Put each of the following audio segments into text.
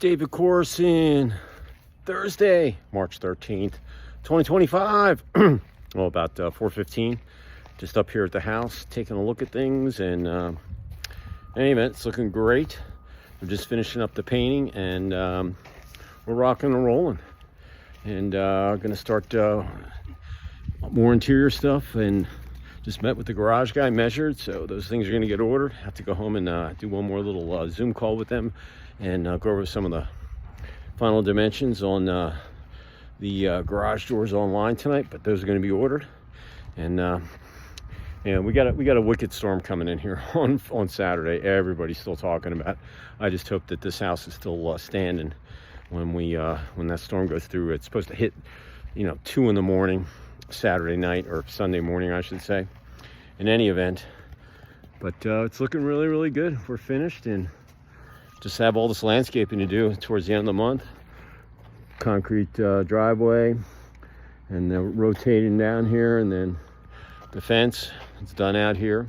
David Corson, Thursday, March 13th, 2025. Well, about 4:15, just up here at the house, taking a look at things, and in any event, it's looking great. We're just finishing up the painting, and we're rocking and rolling, and gonna start more interior stuff, and just met with the garage guy, measured, so those things are gonna get ordered. Have to go home and do one more little Zoom call with them, and go over some of the final dimensions on the garage doors online tonight, but those are going to be ordered. And we got a wicked storm coming in here on Saturday. Everybody's still talking about. I just hope that this house is still standing when that storm goes through. It's supposed to hit 2 in the morning Saturday night, or Sunday morning I should say, in any event. But it's looking really, really good. We're finished, and just have all this landscaping to do towards the end of the month. Concrete driveway, and then rotating down here, and then the fence, it's done out here,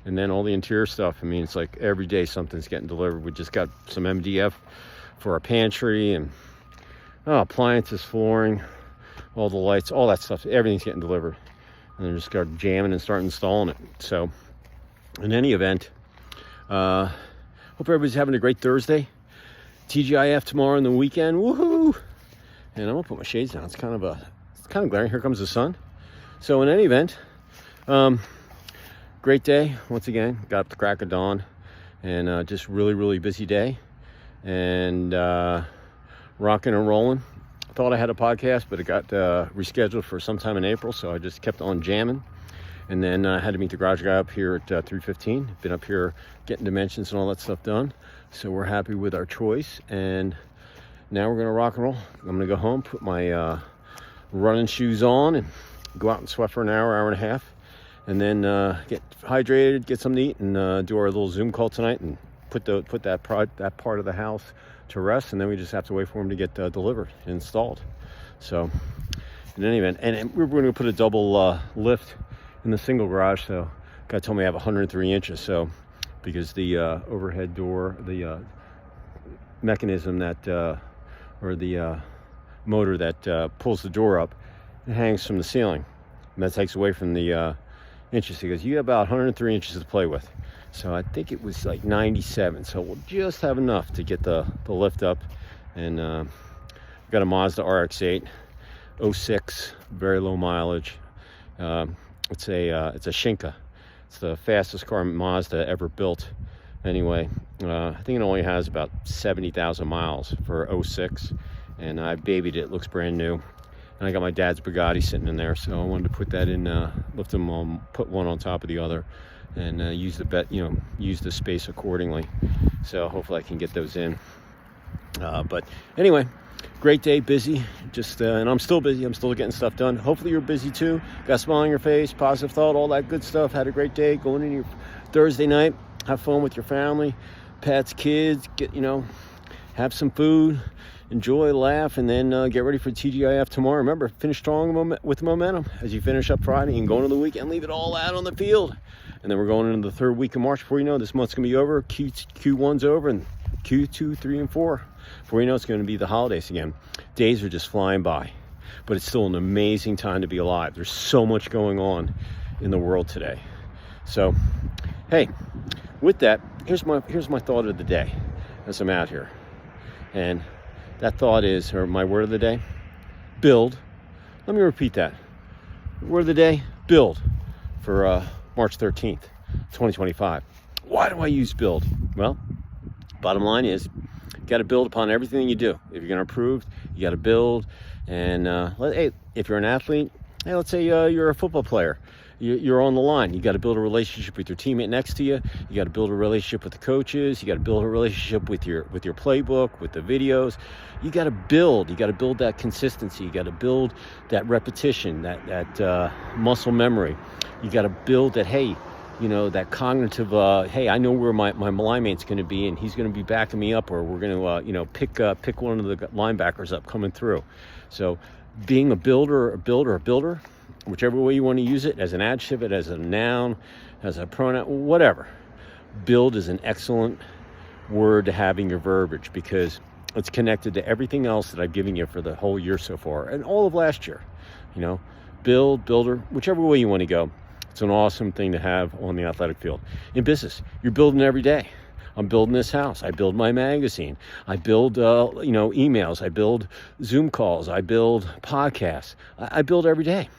and then all the interior stuff. I mean, it's like every day something's getting delivered. We just got some MDF for our pantry, and appliances, flooring, all the lights, all that stuff, everything's getting delivered, and then just start jamming and start installing it. So in any event, hope everybody's having a great Thursday. TGIF tomorrow and the weekend. Woohoo! And I'm gonna put my shades down. It's kind of glaring. Here comes the sun. So in any event, great day once again. Got up the crack of dawn, and just really, really busy day, and rocking and rolling. I thought I had a podcast, but it got rescheduled for sometime in April, so I just kept on jamming. And then I had to meet the garage guy up here at 3:15. Been up here getting dimensions and all that stuff done. So we're happy with our choice. And now we're going to rock and roll. I'm going to go home, put my running shoes on, and go out and sweat for an hour and a half. And then get hydrated, get something to eat, and do our little Zoom call tonight, and put that part of the house to rest. And then we just have to wait for them to get delivered and installed. So in any event, and we're going to put a double lift in the single garage. So guy told me I have 103 inches, so because the overhead door, the mechanism that or the motor that pulls the door up, it hangs from the ceiling, and that takes away from the inches. He goes, you have about 103 inches to play with. So I think it was like 97, so we'll just have enough to get the lift up. And got a Mazda RX-8 06, very low mileage. It's a 𝐓𝐘𝐒. It's the fastest car Mazda ever built. Anyway, I think it only has about 70,000 miles for 06, and I babied it. It looks brand new. And I got my dad's Bugatti sitting in there, so I wanted to put that in, lift them on, put one on top of the other, and use the space accordingly. So hopefully I can get those in. But anyway, great day, busy, and I'm still busy. I'm still getting stuff done. Hopefully you're busy too. Got a smile on your face, positive thought, all that good stuff. Had a great day going into your Thursday night. Have fun with your family, pets, kids. Have some food, enjoy, laugh, and then get ready for TGIF tomorrow. Remember, finish strong with momentum as you finish up Friday and go into the weekend. Leave it all out on the field, and then we're going into the 3rd week of March. Before you know, this month's gonna be over. Q1's over, and Q2, 3, and 4. Before you know, it's going to be the holidays again. Days are just flying by, but it's still an amazing time to be alive. There's so much going on in the world today. So, hey, with that, here's my thought of the day as I'm out here, and that thought is, or my word of the day, build. Let me repeat that. Word of the day, build, for March 13th, 2025. Why do I use build? Well, bottom line is, you got to build upon everything you do. If you're going to improve, you got to build. And hey, if you're an athlete, hey, let's say you're a football player, you're on the line. You got to build a relationship with your teammate next to you. You got to build a relationship with the coaches. You got to build a relationship with your playbook, with the videos. You got to build. You got to build that consistency. You got to build that repetition, that muscle memory. You got to build that. Hey, that cognitive, hey, I know where my line mate's going to be, and he's going to be backing me up, or we're going to pick one of the linebackers up coming through. So being a builder, whichever way you want to use it, as an adjective, as a noun, as a pronoun, whatever. Build is an excellent word to have in your verbiage, because it's connected to everything else that I've given you for the whole year so far and all of last year. Builder, whichever way you want to go. It's an awesome thing to have on the athletic field. In business, you're building every day. I'm building this house. I build my magazine. I build, emails. I build Zoom calls. I build podcasts. I build every day.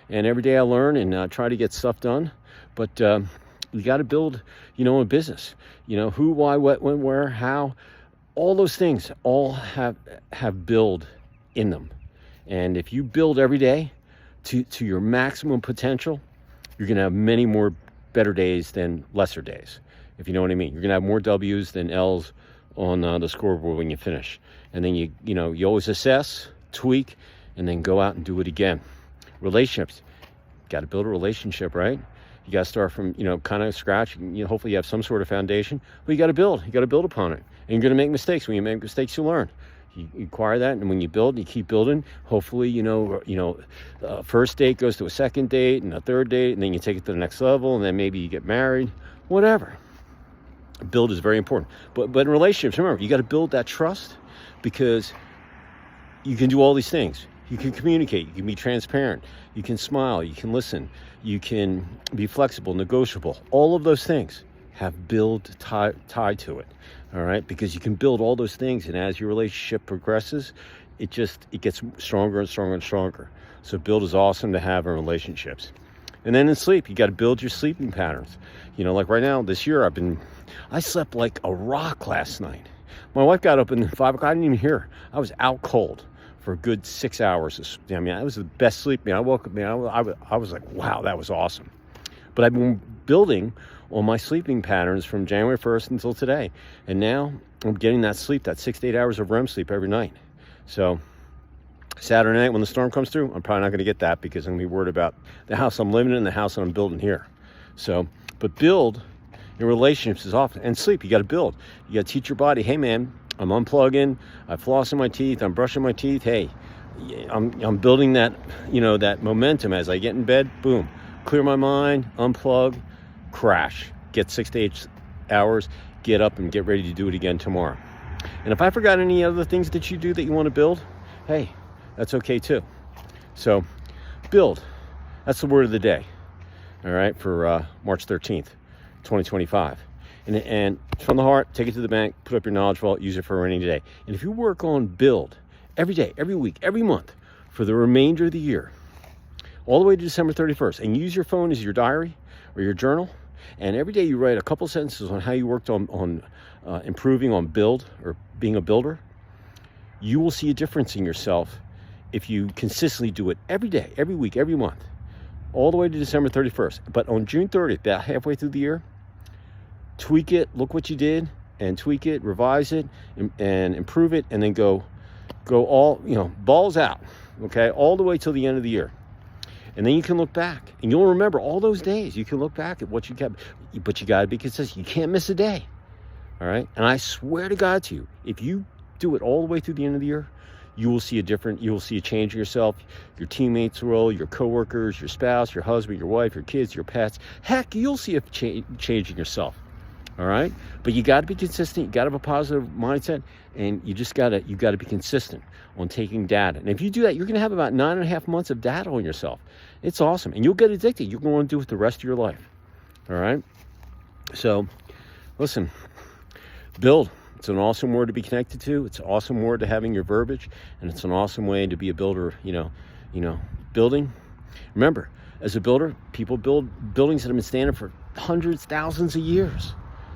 And every day I learn and try to get stuff done. But you got to build, a business. Who, why, what, when, where, how. All those things all have build in them. And if you build every day to your maximum potential, you're going to have many more better days than lesser days, if you know what I mean. You're going to have more W's than L's on the scoreboard when you finish. And then you always assess, tweak, and then go out and do it again. Relationships. Got to build a relationship, right? You got to start from, kind of scratch. Hopefully you have some sort of foundation, but you got to build. You got to build upon it. And you're going to make mistakes. When you make mistakes, you learn. You acquire that, and when you build, you keep building. Hopefully, first date goes to a second date and a third date, and then you take it to the next level, and then maybe you get married, whatever. Build is very important. But in relationships, remember, you got to build that trust, because you can do all these things. You can communicate, you can be transparent, you can smile, you can listen, you can be flexible, negotiable. All of those things have build tied to it, all right? Because you can build all those things, and as your relationship progresses, it gets stronger and stronger and stronger. So build is awesome to have in relationships. And then in sleep, you got to build your sleeping patterns. Like right now, this year, I slept like a rock last night. My wife got up at 5 o'clock, I didn't even hear her. I was out cold for a good 6 hours. That was the best sleep. I woke up, I was like, wow, that was awesome. But I've been building on my sleeping patterns from January 1st until today. And now I'm getting that sleep, that 6 to 8 hours of REM sleep every night. So Saturday night when the storm comes through, I'm probably not going to get that, because I'm going to be worried about the house I'm living in and the house that I'm building here. So, but build in relationships is often, and sleep, you got to build. You got to teach your body, hey man, I'm unplugging, I'm flossing my teeth, I'm brushing my teeth. Hey, I'm building that, that momentum as I get in bed. Boom, clear my mind, unplug, crash, get 6 to 8 hours, get up and get ready to do it again tomorrow. And if I forgot any other things that you do that you want to build, hey, that's okay too. So build, that's the word of the day. All right, for March 13th, 2025. And from the heart, take it to the bank, put up your knowledge vault, use it for a rainy day. And if you work on build every day, every week, every month for the remainder of the year, all the way to December 31st, and use your phone as your diary or your journal, and every day you write a couple sentences on how you worked on improving on build or being a builder, you will see a difference in yourself if you consistently do it every day, every week, every month, all the way to December 31st. But on June 30th, about halfway through the year, tweak it, look what you did, and tweak it, revise it, and improve it, and then go all, balls out, okay, all the way till the end of the year. And then you can look back, and you'll remember all those days. You can look back at what you kept, but you got to be consistent. You can't miss a day, all right? And I swear to God to you, if you do it all the way through the end of the year, you will see a change in yourself, your teammates will, your coworkers, your spouse, your husband, your wife, your kids, your pets. Heck, you'll see a change in yourself. All right, but you got to be consistent. You got to have a positive mindset, and you got to be consistent on taking data. And if you do that, you're going to have about 9.5 months of data on yourself. It's awesome, and you'll get addicted. You're going to want to do it the rest of your life. All right. So, listen, build. It's an awesome word to be connected to. It's an awesome word to having your verbiage, and it's an awesome way to be a builder. Building. Remember, as a builder, people build buildings that have been standing for hundreds, thousands of years.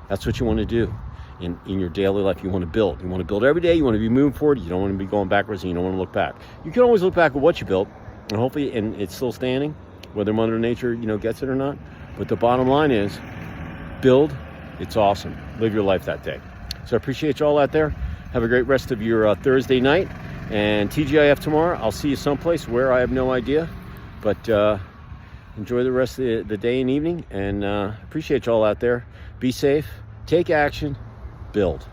That's what you want to do in your daily life. You want to build. You want to build every day. You want to be moving forward. You don't want to be going backwards, and you don't want to look back. You can always look back at what you built, and hopefully, it's still standing, whether Mother Nature, gets it or not. But the bottom line is, build. It's awesome. Live your life that day. So I appreciate you all out there. Have a great rest of your Thursday night, and TGIF tomorrow. I'll see you someplace where I have no idea, but enjoy the rest of the day and evening, and appreciate you all out there. Be safe, take action, build.